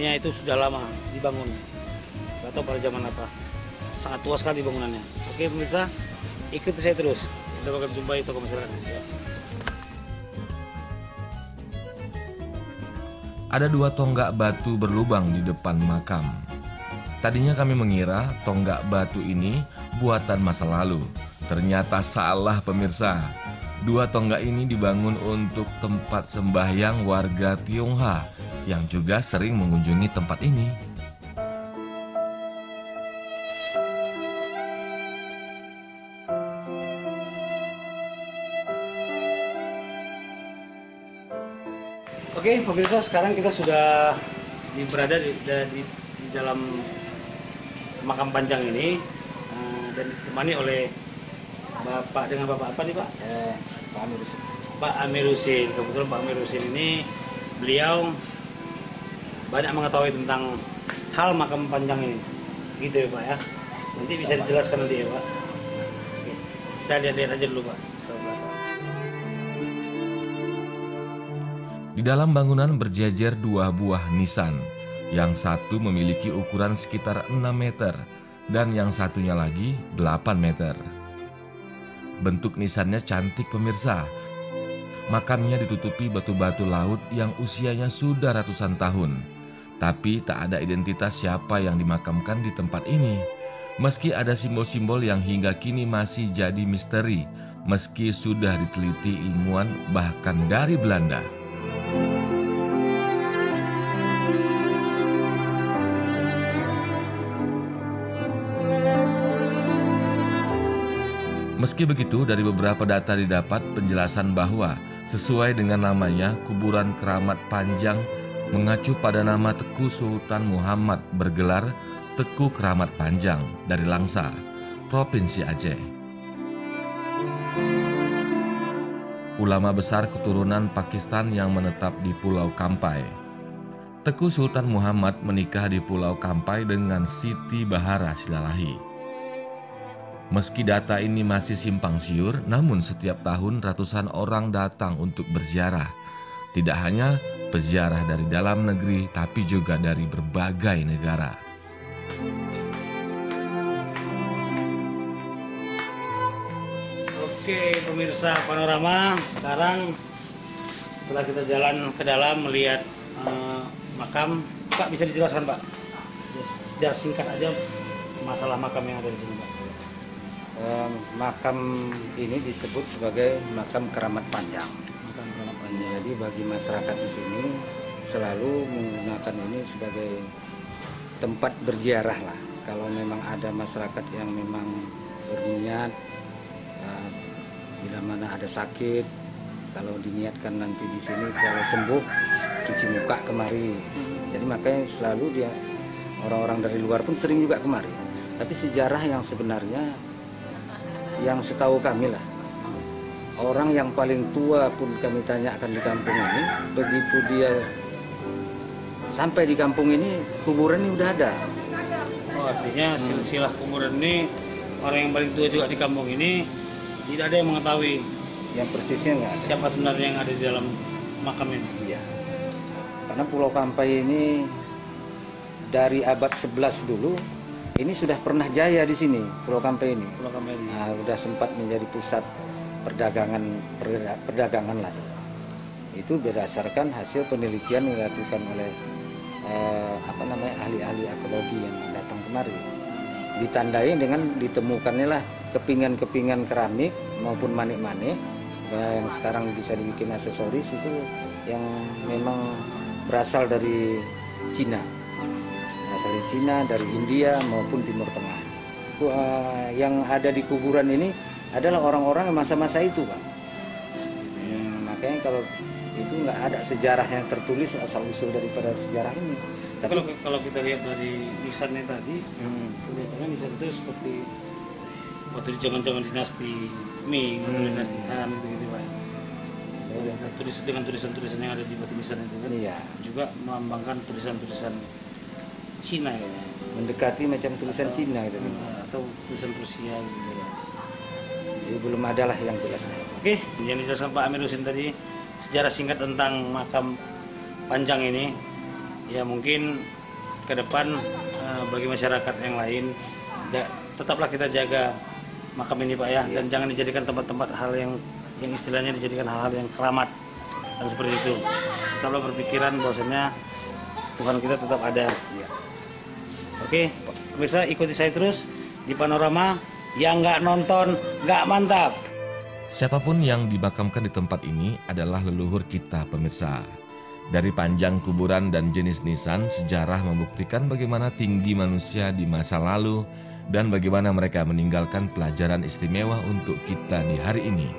bangunannya itu sudah lama dibangun, nggak tahu pada zaman apa. Sangat tua sekali bangunannya. Oke pemirsa, ikuti saya terus. Kita bakal jumpai tokoh masyarakat. Ya. Ada 2 tonggak batu berlubang di depan makam. Tadinya kami mengira tonggak batu ini buatan masa lalu. Ternyata salah pemirsa. 2 tonggak ini dibangun untuk tempat sembahyang warga Tionghoa yang juga sering mengunjungi tempat ini. Oke pemirsa, sekarang kita sudah berada di dalam makam panjang ini dan ditemani oleh Bapak apa nih Pak? Pak Amir Husin. Pak Amir Husin. Kebetulan Pak Amir Husin ini beliau banyak mengetahui tentang hal makam panjang ini, gitu ya Pak ya. Nanti bisa dijelaskan nanti ya Pak. Oke. Kita lihat aja dulu Pak. Di dalam bangunan berjejer 2 buah nisan. Yang satu memiliki ukuran sekitar 6 meter dan yang satunya lagi 8 meter. Bentuk nisannya cantik pemirsa. Makamnya ditutupi batu-batu laut yang usianya sudah ratusan tahun. Tapi tak ada identitas siapa yang dimakamkan di tempat ini. Meski ada simbol-simbol yang hingga kini masih jadi misteri, meski sudah diteliti ilmuwan bahkan dari Belanda. Meski begitu, dari beberapa data didapat penjelasan bahwa sesuai dengan namanya, kuburan Keramat Panjang mengacu pada nama Teku Sultan Muhammad bergelar Teku Keramat Panjang dari Langsa, Provinsi Aceh. Ulama besar keturunan Pakistan yang menetap di Pulau Kampai. Teku Sultan Muhammad menikah di Pulau Kampai dengan Siti Bahara Silalahi. Meski data ini masih simpang siur, namun setiap tahun ratusan orang datang untuk berziarah. Tidak hanya peziarah dari dalam negeri, tapi juga dari berbagai negara. Oke pemirsa Panorama, sekarang setelah kita jalan ke dalam melihat makam, Pak bisa dijelaskan Pak? Sejarah singkat aja masalah makam yang ada di sini Pak. Makam ini disebut sebagai makam Keramat Panjang. Makam Keramat Panjang. Jadi bagi masyarakat di sini selalu menggunakan ini sebagai tempat berziarah lah. Kalau memang ada masyarakat yang memang berniat bila mana ada sakit, kalau diniatkan nanti di sini kalau sembuh cuci muka kemari. Jadi makanya selalu dia orang-orang dari luar pun sering juga kemari. Tapi sejarah yang sebenarnya yang setahu kami lah, orang yang paling tua pun kami tanyakan di kampung ini, begitu dia sampai di kampung ini, kuburan ini udah ada. Oh, artinya silsilah kuburan ini, orang yang paling tua juga di kampung ini tidak ada yang mengetahui Yang persisnya nggak ada. siapa sebenarnya yang ada di dalam makam ini. Iya. Karena Pulau Kampai ini dari abad 11 dulu ini sudah pernah jaya di sini, Pulau Kampai ini. Pulau Kampai ini. Nah, sudah sempat menjadi pusat perdagangan lah. Itu berdasarkan hasil penelitian yang dilakukan oleh ahli-ahli ekologi yang datang kemari. Ditandai dengan ditemukannya lah kepingan-kepingan keramik maupun manik-manik yang sekarang bisa dibikin aksesoris itu yang memang berasal dari Cina. Dari Cina, dari India maupun Timur Tengah. Yang ada di kuburan ini adalah orang-orang masa-masa itu, Pak. Makanya kalau itu nggak ada sejarah yang tertulis asal-usul daripada sejarah ini. Tapi kalau kita lihat dari nisannya tadi, kelihatannya nisan itu seperti waktu di zaman-zaman dinasti Ming, dinasti Han gitu Pak. Dengan tulisan-tulisan yang ada di batu nisan itu kan, iya. Juga melambangkan tulisan-tulisan Cina kayaknya. Mendekati macam tulisan Cina gitu. Atau tulisan Rusia gitu ya. Jadi belum ada lah yang jelas. Oke, yang dijelaskan Pak Amir Husin tadi sejarah singkat tentang makam panjang ini. Ya mungkin ke depan bagi masyarakat yang lain, tetaplah kita jaga makam ini Pak ya, dan jangan dijadikan tempat-tempat hal yang istilahnya dijadikan hal-hal yang keramat dan seperti itu. Tetaplah berpikiran bahwasanya Tuhan kita tetap ada. Ya. Oke, pemirsa ikuti saya terus di Panorama. Yang nggak nonton nggak mantap. Siapapun yang dimakamkan di tempat ini adalah leluhur kita, pemirsa. Dari panjang kuburan dan jenis nisan, sejarah membuktikan bagaimana tinggi manusia di masa lalu dan bagaimana mereka meninggalkan pelajaran istimewa untuk kita di hari ini.